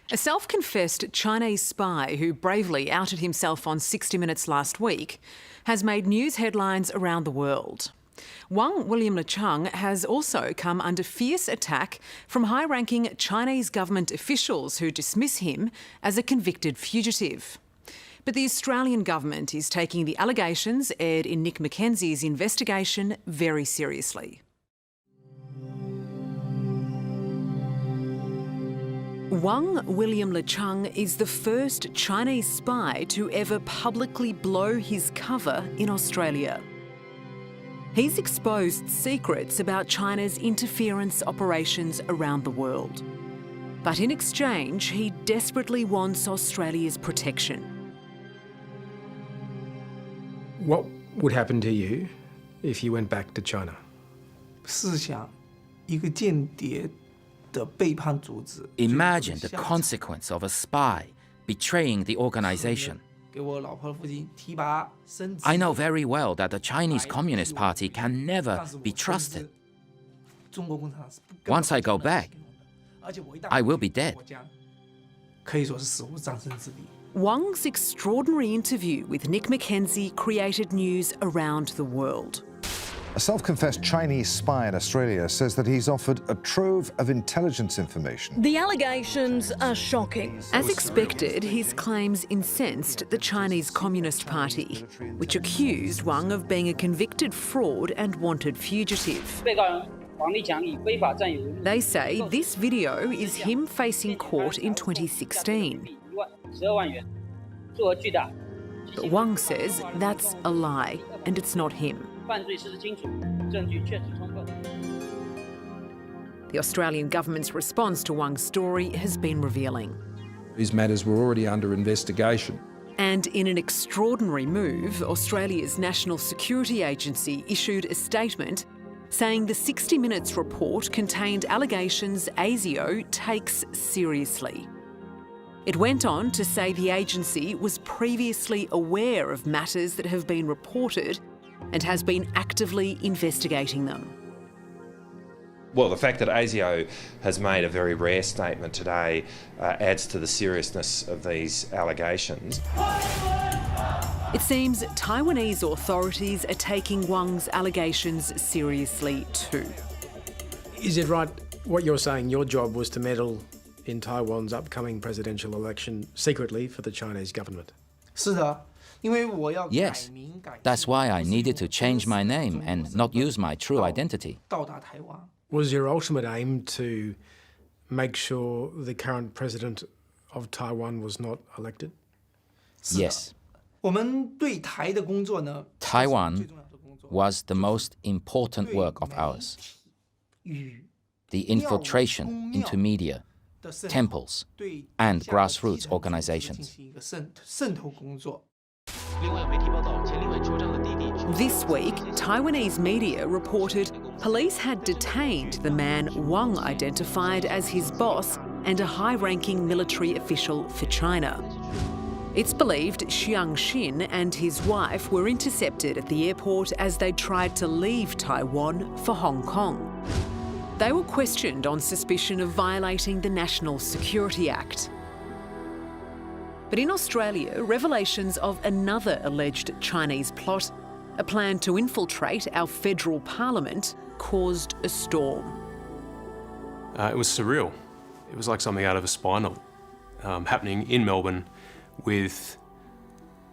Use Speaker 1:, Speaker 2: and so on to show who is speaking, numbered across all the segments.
Speaker 1: A self-confessed Chinese spy who bravely outed himself on 60 Minutes last week has made news headlines around the world. Wang William LeCheng has also come under fierce attack from high-ranking Chinese government officials who dismiss him as a convicted fugitive. But the Australian government is taking the allegations aired in Nick Mackenzie's investigation very seriously. Wang William LeCheng is the first Chinese spy to ever publicly blow his cover in Australia. He's exposed secrets about China's interference operations around the world. But in exchange, he desperately wants Australia's protection.
Speaker 2: What would happen to you if you went back to China?
Speaker 3: 试想，一个间谍的背叛组织。
Speaker 4: Imagine the consequence of a spy betraying the organization.
Speaker 3: 给我老婆的父亲提拔升职。
Speaker 4: I know very well that the Chinese Communist Party can never be trusted.
Speaker 3: 中国共产党是不根本
Speaker 4: Once I go back,
Speaker 3: 而且我一旦
Speaker 4: I will be dead.
Speaker 3: 国家可以说是死无葬身之地。
Speaker 1: Wang's extraordinary interview with Nick Mackenzie created news around the world.
Speaker 5: A self-confessed Chinese spy in Australia says that he's offered a trove of intelligence information.
Speaker 6: The allegations are shocking.
Speaker 1: As expected, his claims incensed the Chinese Communist Party, which accused Wang of being a convicted fraud and wanted fugitive. They say this video is him facing court in 2016. But Wang says that's a lie and it's not him. The Australian government's response to Wang's story has been revealing.
Speaker 2: These matters were already under investigation.
Speaker 1: And in an extraordinary move, Australia's National Security Agency issued a statement saying the 60 Minutes report contained allegations ASIO takes seriously. It went on to say the agency was previously aware of matters that have been reported and has been actively investigating them.
Speaker 7: Well, the fact that ASIO has made a very rare statement today adds to the seriousness of these allegations.
Speaker 1: It seems Taiwanese authorities are taking Wang's allegations seriously too.
Speaker 2: Is it right what you're saying? Your job was to meddle in Taiwan's upcoming presidential election secretly for the Chinese government?
Speaker 3: 是的，因为我要
Speaker 4: Yes,
Speaker 3: 改名改姓
Speaker 4: that's why I needed to change my name and not use my true identity.
Speaker 3: 到达台湾。
Speaker 2: Was your ultimate aim to make sure the current president of Taiwan was not elected?
Speaker 4: Yes,
Speaker 3: 我们对台的工作呢，
Speaker 4: Taiwan
Speaker 3: 最重要的工作
Speaker 4: was the most important work of ours.
Speaker 3: 与
Speaker 4: The infiltration into media,
Speaker 3: 的渗透
Speaker 4: temples,
Speaker 3: 对
Speaker 4: and
Speaker 3: 下的基
Speaker 4: grassroots
Speaker 3: 层组织
Speaker 4: organizations.
Speaker 3: 进行一个渗透工作。
Speaker 1: This week, Taiwanese media reported police had detained the man Wang identified as his boss and a high-ranking military official for China. It's believed Xiang Xin and his wife were intercepted at the airport as they tried to leave Taiwan for Hong Kong. They were questioned on suspicion of violating the National Security Act. But in Australia, revelations of another alleged Chinese plot, a plan to infiltrate our federal parliament, caused a storm.
Speaker 8: It was surreal. It was like something out of a spy novel, happening in Melbourne with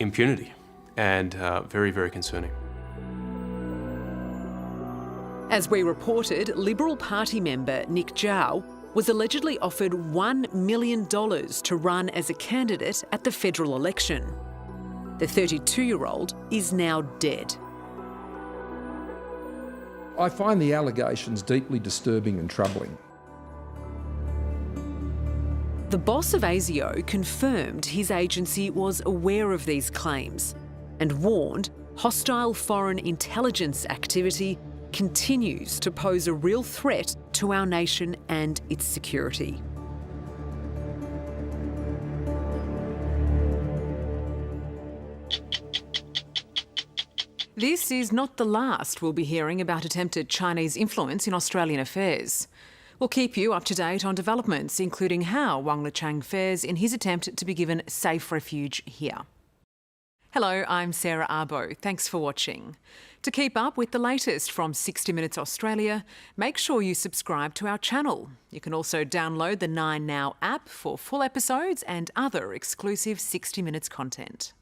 Speaker 8: impunity and very, very concerning.
Speaker 1: As we reported, Liberal Party member Nick Zhao was allegedly offered $1 million to run as a candidate at the federal election. The 32-year-old is now dead.
Speaker 9: I find the allegations deeply disturbing and troubling.
Speaker 1: The boss of ASIO confirmed his agency was aware of these claims and warned hostile foreign intelligence activity continues to pose a real threat to our nation and its security. This is not the last we'll be hearing about attempted Chinese influence in Australian affairs. We'll We'll keep you up to date on developments, including how Wang Liqiang fares in his attempt to be given safe refuge here. Hello, I'm Sarah Arbo. Thanks for watching. To keep up with the latest from 60 Minutes Australia, make sure you subscribe to our channel. You can also download the 9Now app for full episodes and other exclusive 60 Minutes content.